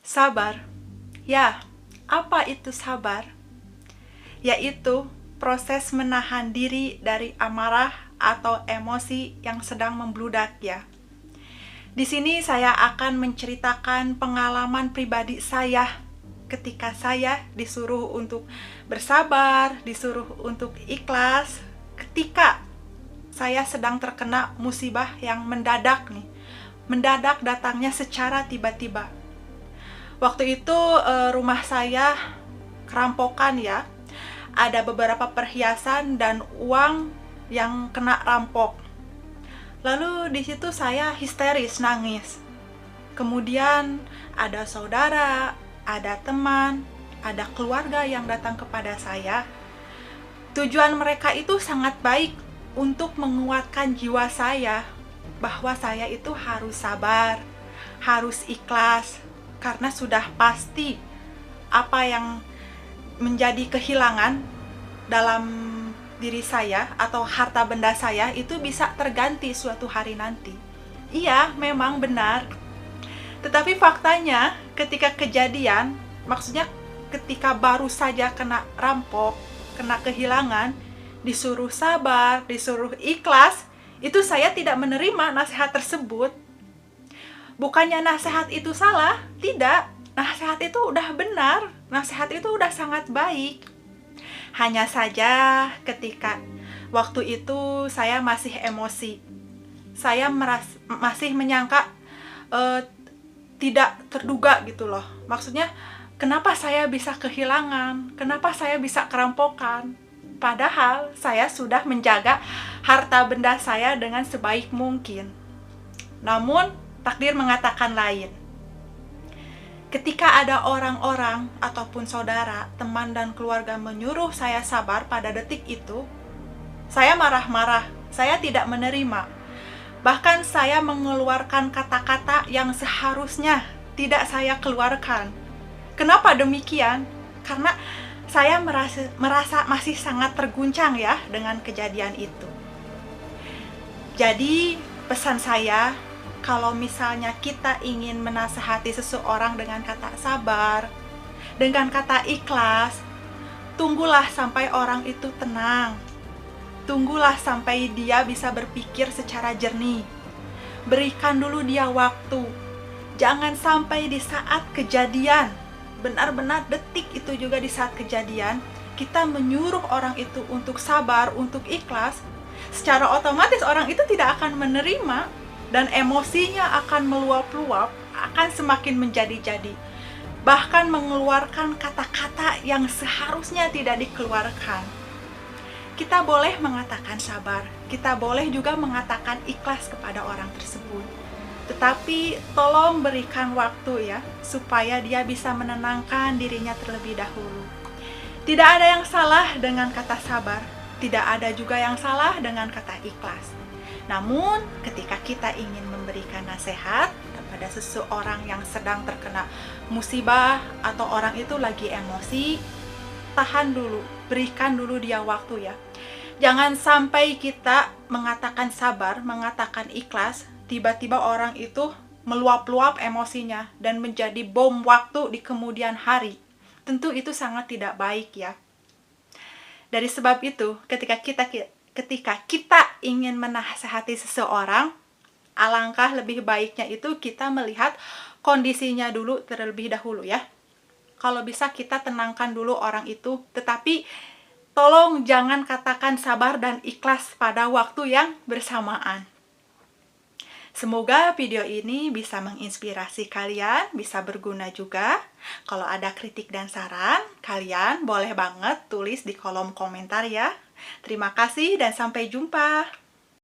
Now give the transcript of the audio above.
Sabar. Ya, apa itu sabar? Yaitu proses menahan diri dari amarah atau emosi yang sedang membludak ya. Di sini saya akan menceritakan pengalaman pribadi saya ketika saya disuruh untuk bersabar, disuruh untuk ikhlas ketika saya sedang terkena musibah yang mendadak nih. Mendadak datangnya secara tiba-tiba. Waktu itu rumah saya kerampokan ya. Ada beberapa perhiasan dan uang yang kena rampok. Lalu di situ saya histeris nangis. Kemudian ada saudara, ada teman, ada keluarga yang datang kepada saya. Tujuan mereka itu sangat baik untuk menguatkan jiwa saya bahwa saya itu harus sabar, harus ikhlas, karena sudah pasti apa yang menjadi kehilangan dalam diri saya atau harta benda saya itu bisa terganti suatu hari nanti. Iya, memang benar. Tetapi faktanya ketika kejadian, maksudnya ketika baru saja kena rampok, kena kehilangan, disuruh sabar, disuruh ikhlas, itu saya tidak menerima nasihat tersebut. Bukannya nasihat itu salah, tidak. Nasihat itu udah benar, nasihat itu udah sangat baik. Hanya saja ketika waktu itu saya masih emosi. Saya masih menyangka tidak terduga gitu loh. Maksudnya, kenapa saya bisa kehilangan? Kenapa saya bisa kerampokan? Padahal saya sudah menjaga harta benda saya dengan sebaik mungkin. Namun, takdir mengatakan lain. Ketika ada orang-orang ataupun saudara, teman dan keluarga menyuruh saya sabar pada detik itu, saya marah-marah, saya tidak menerima. Bahkan saya mengeluarkan kata-kata yang seharusnya tidak saya keluarkan. Kenapa demikian? Karena saya merasa masih sangat terguncang ya dengan kejadian itu. Jadi pesan saya, kalau misalnya kita ingin menasehati seseorang dengan kata sabar, dengan kata ikhlas, tunggulah sampai orang itu tenang. Tunggulah sampai dia bisa berpikir secara jernih. Berikan dulu dia waktu. Jangan sampai di saat kejadian, benar-benar detik itu juga di saat kejadian, kita menyuruh orang itu untuk sabar, untuk ikhlas, secara otomatis orang itu tidak akan menerima. Dan emosinya akan meluap-luap, akan semakin menjadi-jadi. Bahkan mengeluarkan kata-kata yang seharusnya tidak dikeluarkan. Kita boleh mengatakan sabar, kita boleh juga mengatakan ikhlas kepada orang tersebut. Tetapi tolong berikan waktu ya, supaya dia bisa menenangkan dirinya terlebih dahulu. Tidak ada yang salah dengan kata sabar, tidak ada juga yang salah dengan kata ikhlas. Namun, ketika kita ingin memberikan nasihat kepada seseorang yang sedang terkena musibah atau orang itu lagi emosi, tahan dulu, berikan dulu dia waktu ya. Jangan sampai kita mengatakan sabar, mengatakan ikhlas, tiba-tiba orang itu meluap-luap emosinya dan menjadi bom waktu di kemudian hari. Tentu itu sangat tidak baik ya. Dari sebab itu, ketika kita ingin menasehati seseorang, alangkah lebih baiknya itu kita melihat kondisinya dulu terlebih dahulu ya. Kalau bisa kita tenangkan dulu orang itu, tetapi tolong jangan katakan sabar dan ikhlas pada waktu yang bersamaan. Semoga video ini bisa menginspirasi kalian, bisa berguna juga. Kalau ada kritik dan saran, kalian boleh banget tulis di kolom komentar ya. Terima kasih dan sampai jumpa.